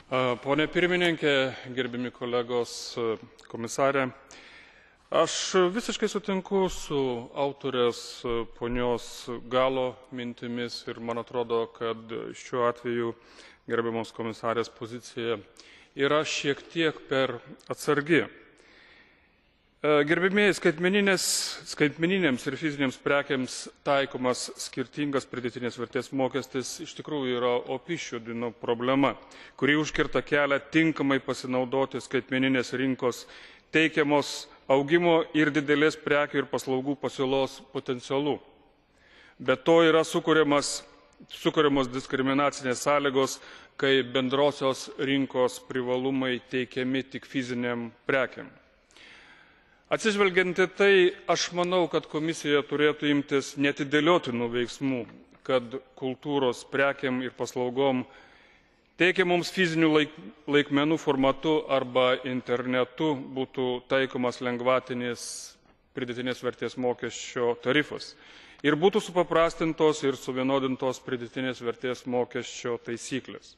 Pone pirmininkė, gerbiami kolegos, komisarė, aš visiškai sutinku su autorės ponios Galo mintimis ir man atrodo, kad šiuo atveju gerbiamos komisarės pozicija yra šiek tiek per atsargi. Gerbimieji, skaitmeninėms ir fizinėms prekiams taikomas skirtingas pridėtinės vertės mokestis iš tikrųjų yra opi šio dienų problema, kuri užkerta kelią tinkamai pasinaudoti skaitmeninės rinkos teikiamos augimo ir didelės prekių ir paslaugų pasiūlos potencialu. Be to yra sukuriamos diskriminacinės sąlygos, kai bendrosios rinkos privalumai teikiami tik fiziniam prekiam. Atsižvelgiant į tai, aš manau, kad komisija turėtų imtis neatidėliotinų veiksmų, kad kultūros prekiam ir paslaugom teikiamoms fizinių laikmenų formatu arba internetu būtų taikomas lengvatinis pridėtinės vertės mokesčio tarifas ir būtų supaprastintos ir suvienodintos pridėtinės vertės mokesčio taisyklės.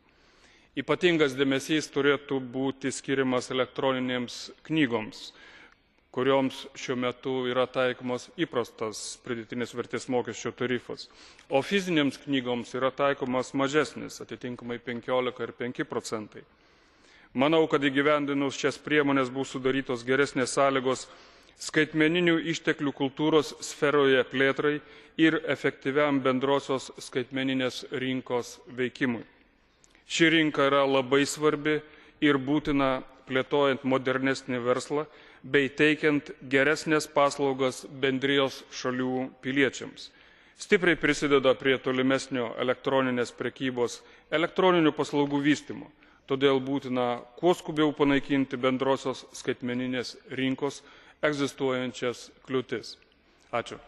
Ypatingas dėmesys turėtų būti skiriamas elektroninėms knygoms, kurioms šiuo metu yra taikomas įprastas pridėtinės vertės mokesčio tarifas, o fizinėms knygoms yra taikomas mažesnis, atitinkamai 15 ir 5%. Manau, kad įgyvendinus šias priemonės bus sudarytos geresnės sąlygos skaitmeninių išteklių kultūros sferoje plėtrai ir efektyviam bendrosios skaitmeninės rinkos veikimui. Ši rinka yra labai svarbi ir būtina plėtojant modernesnį verslą bei teikiant geresnės paslaugas bendrijos šalių piliečiams. Stipriai prisideda prie tolimesnio elektroninės prekybos, elektroninių paslaugų vystymo. Todėl būtina kuo skubiau panaikinti bendrosios skaitmeninės rinkos egzistuojančias kliūtis. Ačiū.